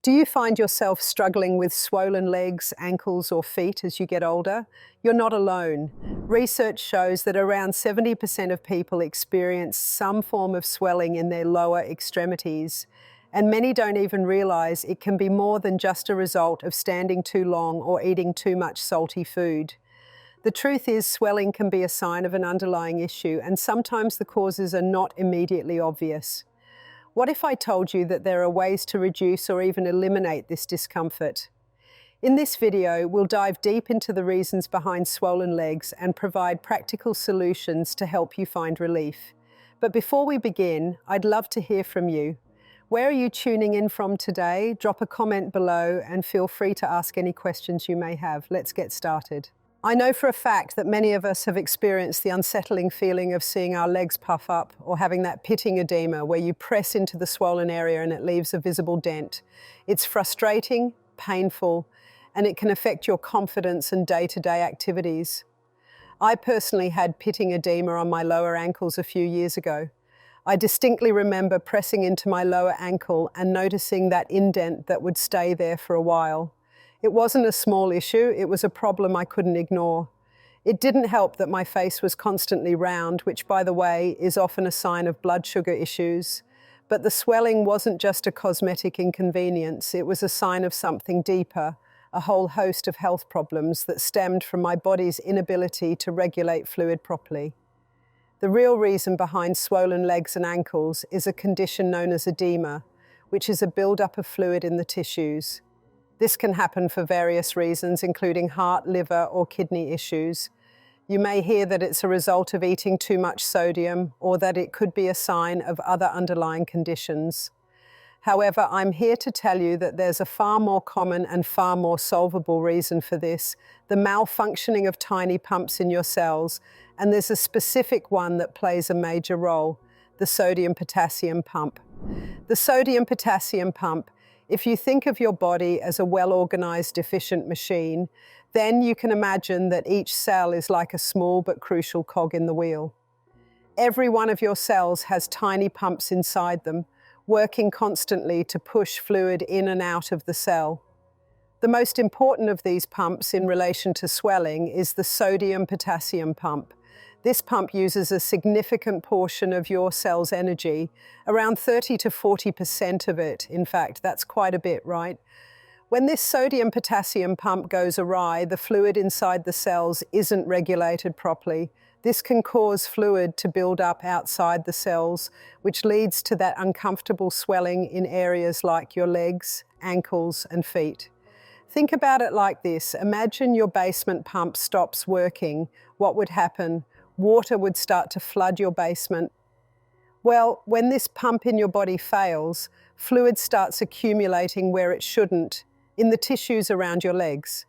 Do you find yourself struggling with swollen legs, ankles, or feet as you get older? You're not alone. Research shows that around 70% of people experience some form of swelling in their lower extremities, and many don't even realize it can be more than just a result of standing too long or eating too much salty food. The truth is, swelling can be a sign of an underlying issue, and sometimes the causes are not immediately obvious. What if I told you that there are ways to reduce or even eliminate this discomfort? In this video, we'll dive deep into the reasons behind swollen legs and provide practical solutions to help you find relief. But before we begin, I'd love to hear from you. Where are you tuning in from today? Drop a comment below and feel free to ask any questions you may have. Let's get started. I know for a fact that many of us have experienced the unsettling feeling of seeing our legs puff up or having that pitting edema where you press into the swollen area and it leaves a visible dent. It's frustrating, painful, and it can affect your confidence and day-to-day activities. I personally had pitting edema on my lower ankles a few years ago. I distinctly remember pressing into my lower ankle and noticing that indent that would stay there for a while. It wasn't a small issue, it was a problem I couldn't ignore. It didn't help that my face was constantly round, which, by the way, is often a sign of blood sugar issues. But the swelling wasn't just a cosmetic inconvenience, it was a sign of something deeper, a whole host of health problems that stemmed from my body's inability to regulate fluid properly. The real reason behind swollen legs and ankles is a condition known as edema, which is a buildup of fluid in the tissues. This can happen for various reasons, including heart, liver, or kidney issues. You may hear that it's a result of eating too much sodium, or that it could be a sign of other underlying conditions. However, I'm here to tell you that there's a far more common and far more solvable reason for this, the malfunctioning of tiny pumps in your cells, and there's a specific one that plays a major role, the sodium-potassium pump. The sodium-potassium pump, if you think of your body as a well-organized, efficient machine, then you can imagine that each cell is like a small but crucial cog in the wheel. Every one of your cells has tiny pumps inside them, working constantly to push fluid in and out of the cell. The most important of these pumps in relation to swelling is the sodium-potassium pump. This pump uses a significant portion of your cell's energy, around 30 to 40% of it. In fact, that's quite a bit, right? When this sodium-potassium pump goes awry, the fluid inside the cells isn't regulated properly. This can cause fluid to build up outside the cells, which leads to that uncomfortable swelling in areas like your legs, ankles, and feet. Think about it like this. Imagine your basement pump stops working. What would happen? Water would start to flood your basement. Well, when this pump in your body fails, fluid starts accumulating where it shouldn't, in the tissues around your legs.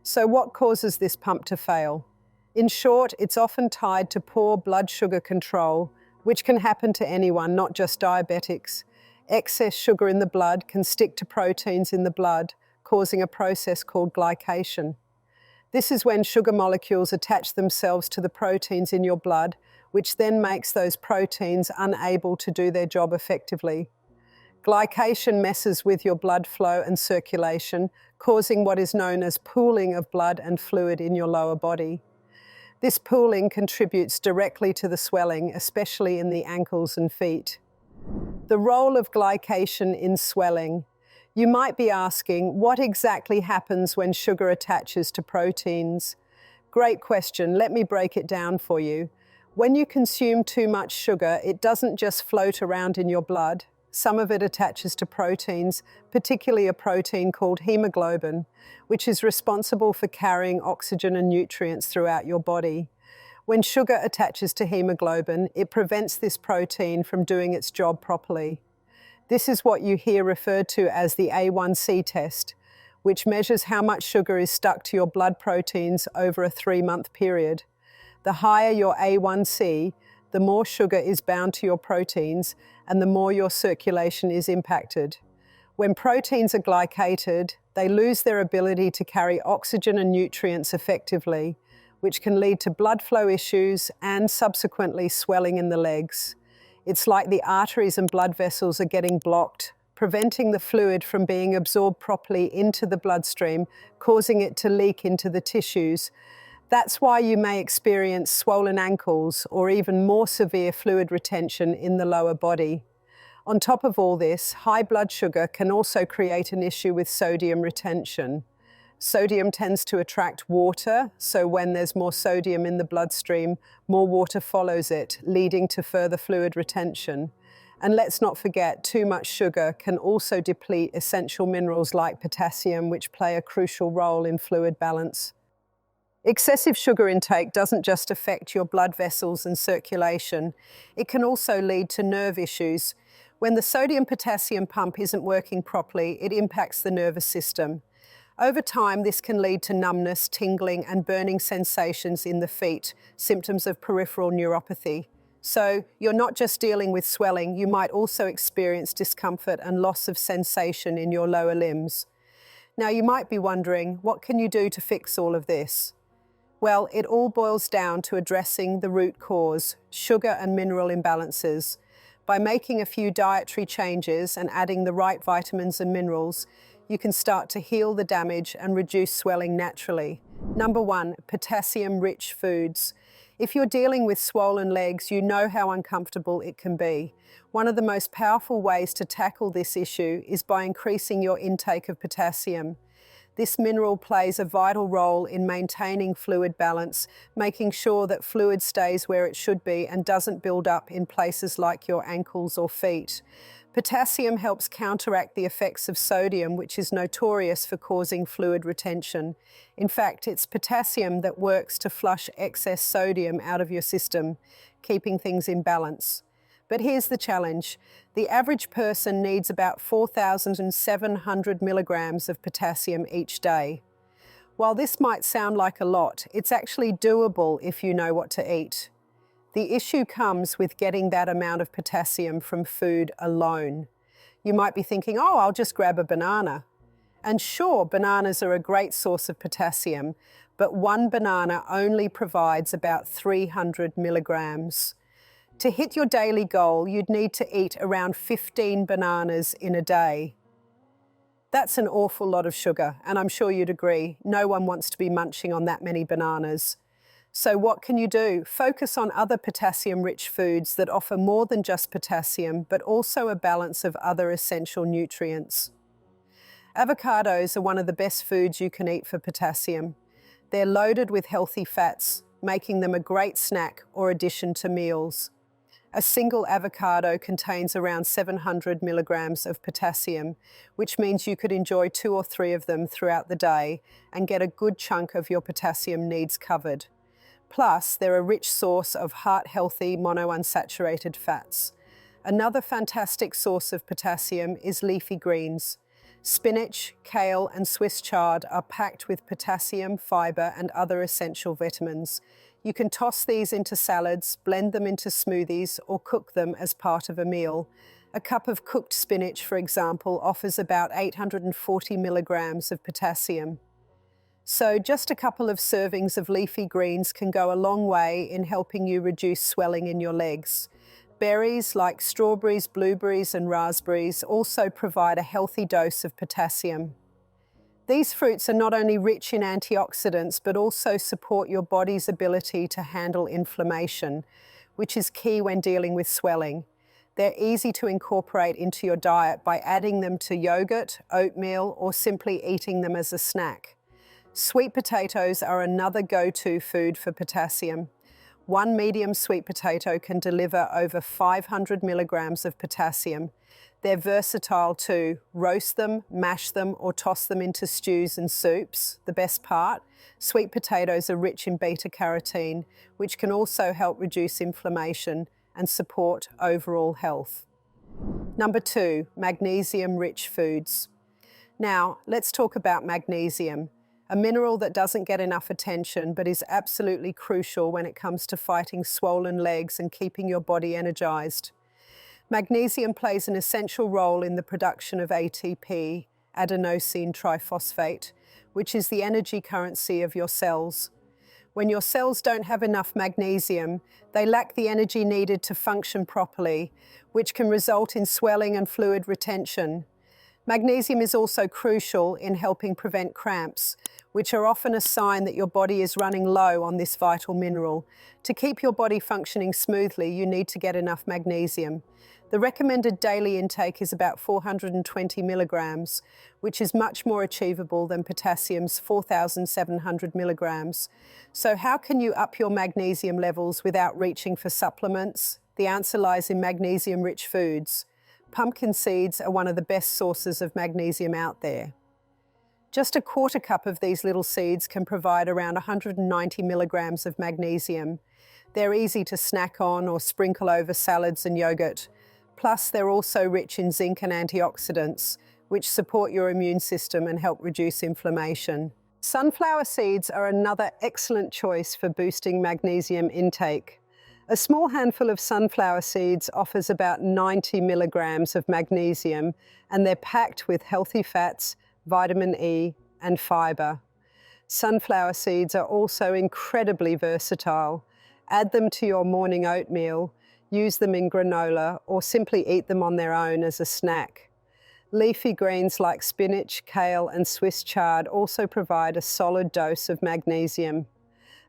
So what causes this pump to fail? In short, it's often tied to poor blood sugar control, which can happen to anyone, not just diabetics. Excess sugar in the blood can stick to proteins in the blood, causing a process called glycation. This is when sugar molecules attach themselves to the proteins in your blood, which then makes those proteins unable to do their job effectively. Glycation messes with your blood flow and circulation, causing what is known as pooling of blood and fluid in your lower body. This pooling contributes directly to the swelling, especially in the ankles and feet. The role of glycation in swelling. You might be asking, what exactly happens when sugar attaches to proteins? Great question. Let me break it down for you. When you consume too much sugar, it doesn't just float around in your blood. Some of it attaches to proteins, particularly a protein called hemoglobin, which is responsible for carrying oxygen and nutrients throughout your body. When sugar attaches to hemoglobin, it prevents this protein from doing its job properly. This is what you hear referred to as the A1C test, which measures how much sugar is stuck to your blood proteins over a 3-month period. The higher your A1C, the more sugar is bound to your proteins and the more your circulation is impacted. When proteins are glycated, they lose their ability to carry oxygen and nutrients effectively, which can lead to blood flow issues and subsequently swelling in the legs. It's like the arteries and blood vessels are getting blocked, preventing the fluid from being absorbed properly into the bloodstream, causing it to leak into the tissues. That's why you may experience swollen ankles or even more severe fluid retention in the lower body. On top of all this, high blood sugar can also create an issue with sodium retention. Sodium tends to attract water, so when there's more sodium in the bloodstream, more water follows it, leading to further fluid retention. And let's not forget, too much sugar can also deplete essential minerals like potassium, which play a crucial role in fluid balance. Excessive sugar intake doesn't just affect your blood vessels and circulation, it can also lead to nerve issues. When the sodium-potassium pump isn't working properly, it impacts the nervous system. Over time, this can lead to numbness, tingling, and burning sensations in the feet, symptoms of peripheral neuropathy. So, you're not just dealing with swelling, you might also experience discomfort and loss of sensation in your lower limbs. Now, you might be wondering, what can you do to fix all of this? Well, it all boils down to addressing the root cause, sugar and mineral imbalances. By making a few dietary changes and adding the right vitamins and minerals, you can start to heal the damage and reduce swelling naturally. Number 1, potassium-rich foods. If you're dealing with swollen legs, you know how uncomfortable it can be. One of the most powerful ways to tackle this issue is by increasing your intake of potassium. This mineral plays a vital role in maintaining fluid balance, making sure that fluid stays where it should be and doesn't build up in places like your ankles or feet. Potassium helps counteract the effects of sodium, which is notorious for causing fluid retention. In fact, it's potassium that works to flush excess sodium out of your system, keeping things in balance. But here's the challenge. The average person needs about 4,700 milligrams of potassium each day. While this might sound like a lot, it's actually doable if you know what to eat. The issue comes with getting that amount of potassium from food alone. You might be thinking, oh, I'll just grab a banana. And sure, bananas are a great source of potassium, but one banana only provides about 300 milligrams. To hit your daily goal, you'd need to eat around 15 bananas in a day. That's an awful lot of sugar, and I'm sure you'd agree, no one wants to be munching on that many bananas. So what can you do? Focus on other potassium-rich foods that offer more than just potassium, but also a balance of other essential nutrients. Avocados are one of the best foods you can eat for potassium. They're loaded with healthy fats, making them a great snack or addition to meals. A single avocado contains around 700 milligrams of potassium, which means you could enjoy 2 or 3 of them throughout the day and get a good chunk of your potassium needs covered. Plus, they're a rich source of heart-healthy monounsaturated fats. Another fantastic source of potassium is leafy greens. Spinach, kale, and Swiss chard are packed with potassium, fiber, and other essential vitamins. You can toss these into salads, blend them into smoothies, or cook them as part of a meal. A cup of cooked spinach, for example, offers about 840 milligrams of potassium. So just a couple of servings of leafy greens can go a long way in helping you reduce swelling in your legs. Berries like strawberries, blueberries, and raspberries also provide a healthy dose of potassium. These fruits are not only rich in antioxidants, but also support your body's ability to handle inflammation, which is key when dealing with swelling. They're easy to incorporate into your diet by adding them to yogurt, oatmeal, or simply eating them as a snack. Sweet potatoes are another go-to food for potassium. One medium sweet potato can deliver over 500 milligrams of potassium. They're versatile too. Roast them, mash them, or toss them into stews and soups. The best part, sweet potatoes are rich in beta-carotene, which can also help reduce inflammation and support overall health. Number 2, magnesium-rich foods. Now, let's talk about magnesium, a mineral that doesn't get enough attention but is absolutely crucial when it comes to fighting swollen legs and keeping your body energized. Magnesium plays an essential role in the production of ATP, adenosine triphosphate, which is the energy currency of your cells. When your cells don't have enough magnesium, they lack the energy needed to function properly, which can result in swelling and fluid retention. Magnesium is also crucial in helping prevent cramps, which are often a sign that your body is running low on this vital mineral. To keep your body functioning smoothly, you need to get enough magnesium. The recommended daily intake is about 420 milligrams, which is much more achievable than potassium's 4,700 milligrams. So how can you up your magnesium levels without reaching for supplements? The answer lies in magnesium-rich foods. Pumpkin seeds are one of the best sources of magnesium out there. Just a quarter cup of these little seeds can provide around 190 milligrams of magnesium. They're easy to snack on or sprinkle over salads and yogurt. Plus, they're also rich in zinc and antioxidants, which support your immune system and help reduce inflammation. Sunflower seeds are another excellent choice for boosting magnesium intake. A small handful of sunflower seeds offers about 90 milligrams of magnesium, and they're packed with healthy fats, vitamin E, and fiber. Sunflower seeds are also incredibly versatile. Add them to your morning oatmeal, use them in granola, or simply eat them on their own as a snack. Leafy greens like spinach, kale, and Swiss chard also provide a solid dose of magnesium.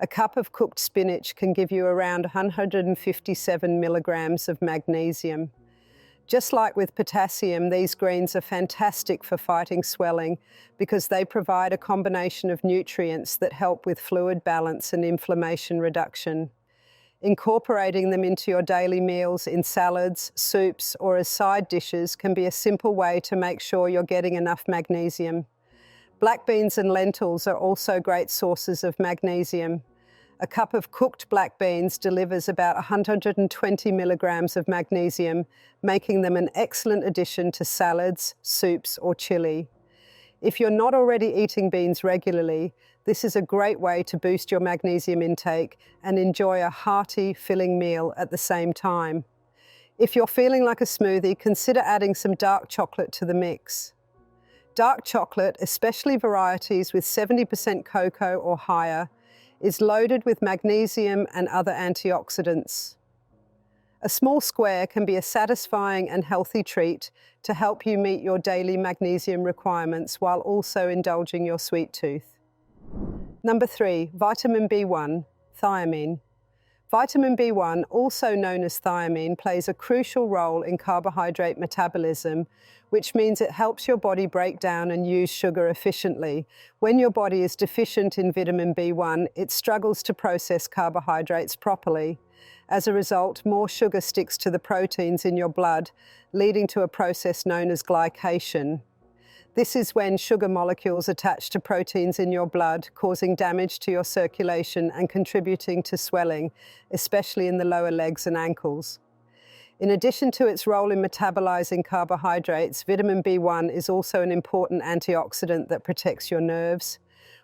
A cup of cooked spinach can give you around 157 milligrams of magnesium. Just like with potassium, these greens are fantastic for fighting swelling because they provide a combination of nutrients that help with fluid balance and inflammation reduction. Incorporating them into your daily meals in salads, soups, or as side dishes can be a simple way to make sure you're getting enough magnesium. Black beans and lentils are also great sources of magnesium. A cup of cooked black beans delivers about 120 milligrams of magnesium, making them an excellent addition to salads, soups, or chili. If you're not already eating beans regularly, this is a great way to boost your magnesium intake and enjoy a hearty, filling meal at the same time. If you're feeling like a smoothie, consider adding some dark chocolate to the mix. Dark chocolate, especially varieties with 70% cocoa or higher, is loaded with magnesium and other antioxidants. A small square can be a satisfying and healthy treat to help you meet your daily magnesium requirements while also indulging your sweet tooth. Number 3, vitamin B1, thiamine. Vitamin B1, also known as thiamine, plays a crucial role in carbohydrate metabolism, which means it helps your body break down and use sugar efficiently. When your body is deficient in vitamin B1, it struggles to process carbohydrates properly. As a result, more sugar sticks to the proteins in your blood, leading to a process known as glycation. This is when sugar molecules attach to proteins in your blood, causing damage to your circulation and contributing to swelling, especially in the lower legs and ankles. In addition to its role in metabolizing carbohydrates, vitamin B1 is also an important antioxidant that protects your nerves.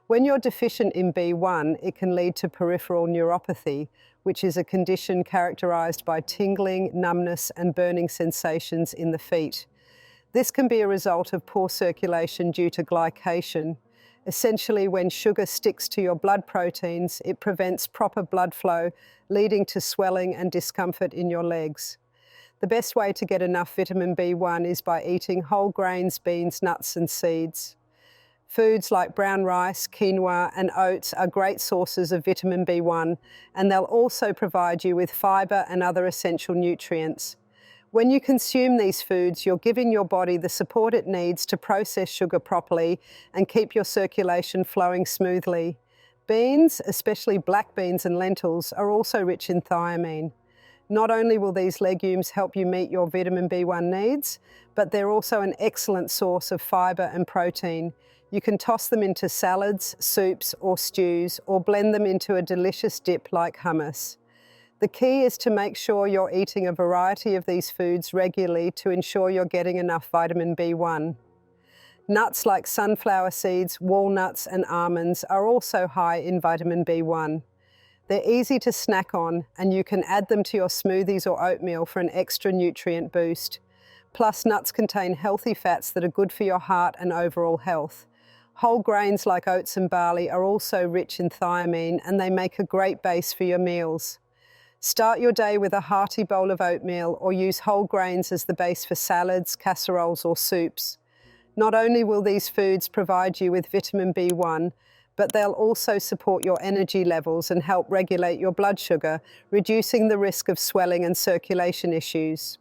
When you're deficient in B1, it can lead to peripheral neuropathy, which is a condition characterized by tingling, numbness, and burning sensations in the feet. This can be a result of poor circulation due to glycation. Essentially, when sugar sticks to your blood proteins, it prevents proper blood flow, leading to swelling and discomfort in your legs. The best way to get enough vitamin B1 is by eating whole grains, beans, nuts, and seeds. Foods like brown rice, quinoa, and oats are great sources of vitamin B1, and they'll also provide you with fiber and other essential nutrients. When you consume these foods, you're giving your body the support it needs to process sugar properly and keep your circulation flowing smoothly. Beans, especially black beans and lentils, are also rich in thiamine. Not only will these legumes help you meet your vitamin B1 needs, but they're also an excellent source of fiber and protein. You can toss them into salads, soups, or stews, or blend them into a delicious dip like hummus. The key is to make sure you're eating a variety of these foods regularly to ensure you're getting enough vitamin B1. Nuts like sunflower seeds, walnuts, and almonds are also high in vitamin B1. They're easy to snack on, and you can add them to your smoothies or oatmeal for an extra nutrient boost. Plus, nuts contain healthy fats that are good for your heart and overall health. Whole grains like oats and barley are also rich in thiamine, and they make a great base for your meals. Start your day with a hearty bowl of oatmeal or use whole grains as the base for salads, casseroles, or soups. Not only will these foods provide you with vitamin B1, but they'll also support your energy levels and help regulate your blood sugar, reducing the risk of swelling and circulation issues.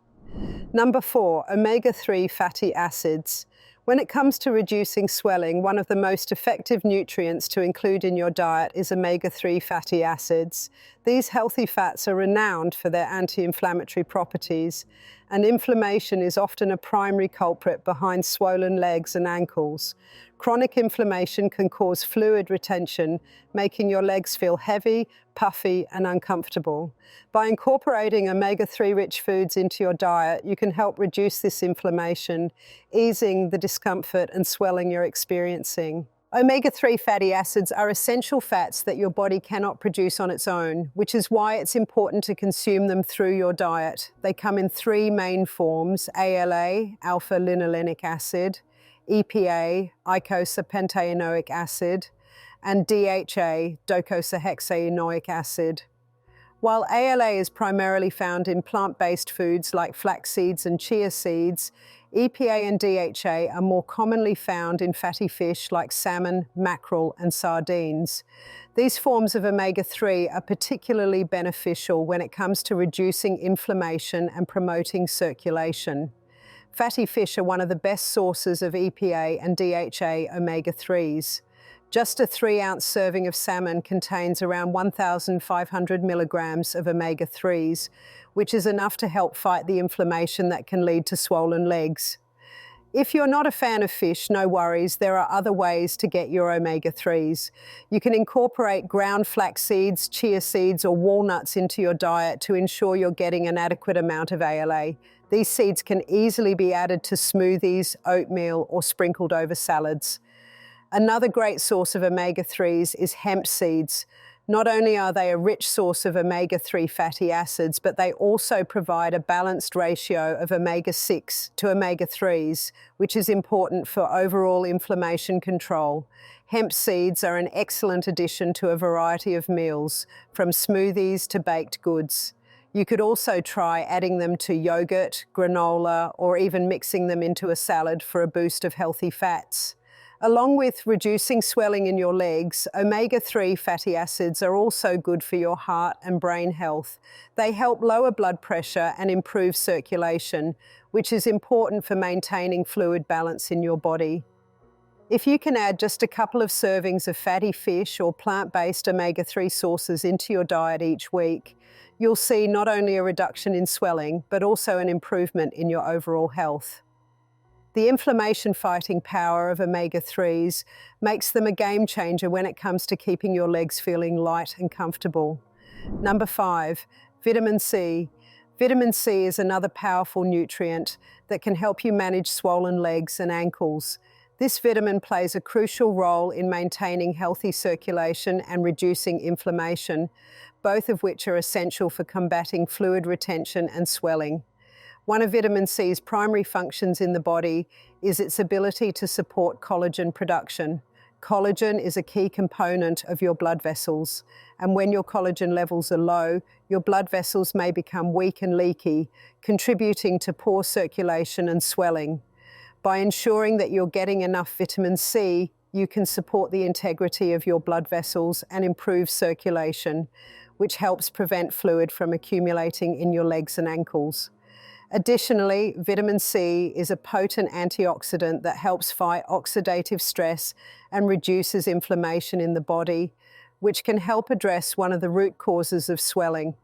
Number 4, omega-3 fatty acids. When it comes to reducing swelling, one of the most effective nutrients to include in your diet is omega-3 fatty acids. These healthy fats are renowned for their anti-inflammatory properties, and inflammation is often a primary culprit behind swollen legs and ankles. Chronic inflammation can cause fluid retention, making your legs feel heavy, puffy, and uncomfortable. By incorporating omega-3 rich foods into your diet, you can help reduce this inflammation, easing the discomfort and swelling you're experiencing. Omega-3 fatty acids are essential fats that your body cannot produce on its own, which is why it's important to consume them through your diet. They come in 3 main forms: ALA, alpha-linolenic acid, EPA, eicosapentaenoic acid, and DHA, docosahexaenoic acid. While ALA is primarily found in plant-based foods like flax seeds and chia seeds, EPA and DHA are more commonly found in fatty fish like salmon, mackerel, and sardines. These forms of omega-3 are particularly beneficial when it comes to reducing inflammation and promoting circulation. Fatty fish are one of the best sources of EPA and DHA omega-3s. Just a 3-ounce serving of salmon contains around 1,500 milligrams of omega-3s, which is enough to help fight the inflammation that can lead to swollen legs. If you're not a fan of fish, no worries, there are other ways to get your omega-3s. You can incorporate ground flax seeds, chia seeds, or walnuts into your diet to ensure you're getting an adequate amount of ALA. These seeds can easily be added to smoothies, oatmeal, or sprinkled over salads. Another great source of omega-3s is hemp seeds. Not only are they a rich source of omega-3 fatty acids, but they also provide a balanced ratio of omega-6 to omega-3s, which is important for overall inflammation control. Hemp seeds are an excellent addition to a variety of meals, from smoothies to baked goods. You could also try adding them to yogurt, granola, or even mixing them into a salad for a boost of healthy fats. Along with reducing swelling in your legs, omega-3 fatty acids are also good for your heart and brain health. They help lower blood pressure and improve circulation, which is important for maintaining fluid balance in your body. If you can add just a couple of servings of fatty fish or plant-based omega-3 sources into your diet each week, you'll see not only a reduction in swelling, but also an improvement in your overall health. The inflammation-fighting power of omega-3s makes them a game changer when it comes to keeping your legs feeling light and comfortable. Number 5, vitamin C. Vitamin C is another powerful nutrient that can help you manage swollen legs and ankles. This vitamin plays a crucial role in maintaining healthy circulation and reducing inflammation, both of which are essential for combating fluid retention and swelling. One of vitamin C's primary functions in the body is its ability to support collagen production. Collagen is a key component of your blood vessels, and when your collagen levels are low, your blood vessels may become weak and leaky, contributing to poor circulation and swelling. By ensuring that you're getting enough vitamin C, you can support the integrity of your blood vessels and improve circulation, which helps prevent fluid from accumulating in your legs and ankles. Additionally, vitamin C is a potent antioxidant that helps fight oxidative stress and reduces inflammation in the body, which can help address one of the root causes of swelling.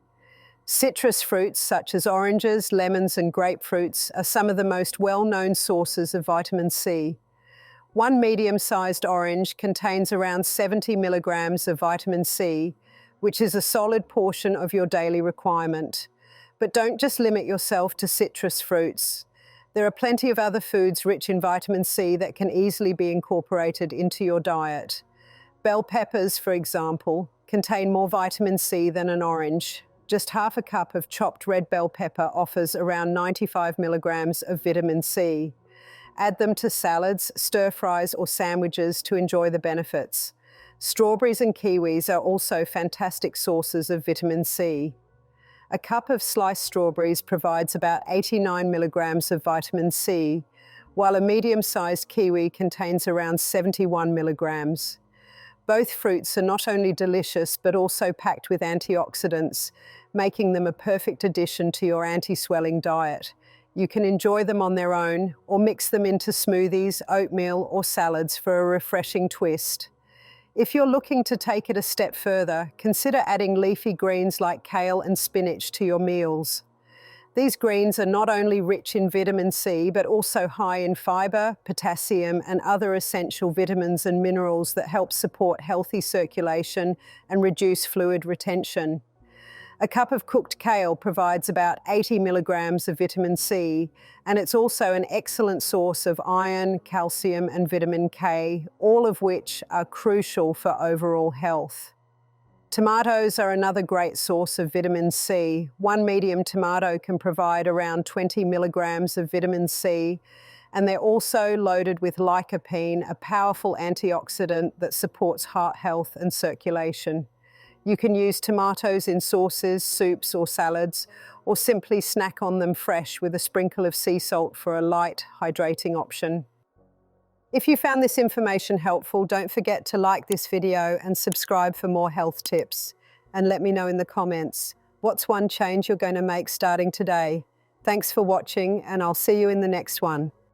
Citrus fruits such as oranges, lemons, and grapefruits are some of the most well-known sources of vitamin C. One medium-sized orange contains around 70 milligrams of vitamin C, which is a solid portion of your daily requirement. But don't just limit yourself to citrus fruits. There are plenty of other foods rich in vitamin C that can easily be incorporated into your diet. Bell peppers, for example, contain more vitamin C than an orange. Just half a cup of chopped red bell pepper offers around 95 milligrams of vitamin C. Add them to salads, stir-fries, or sandwiches to enjoy the benefits. Strawberries and kiwis are also fantastic sources of vitamin C. A cup of sliced strawberries provides about 89 milligrams of vitamin C, while a medium-sized kiwi contains around 71 milligrams. Both fruits are not only delicious but also packed with antioxidants, making them a perfect addition to your anti-swelling diet. You can enjoy them on their own or mix them into smoothies, oatmeal, or salads for a refreshing twist. If you're looking to take it a step further, consider adding leafy greens like kale and spinach to your meals. These greens are not only rich in vitamin C, but also high in fiber, potassium, and other essential vitamins and minerals that help support healthy circulation and reduce fluid retention. A cup of cooked kale provides about 80 milligrams of vitamin C, and it's also an excellent source of iron, calcium, and vitamin K, all of which are crucial for overall health. Tomatoes are another great source of vitamin C. One medium tomato can provide around 20 milligrams of vitamin C, and they're also loaded with lycopene, a powerful antioxidant that supports heart health and circulation. You can use tomatoes in sauces, soups, or salads, or simply snack on them fresh with a sprinkle of sea salt for a light, hydrating option. If you found this information helpful, don't forget to like this video and subscribe for more health tips. And let me know in the comments, what's one change you're going to make starting today? Thanks for watching, and I'll see you in the next one.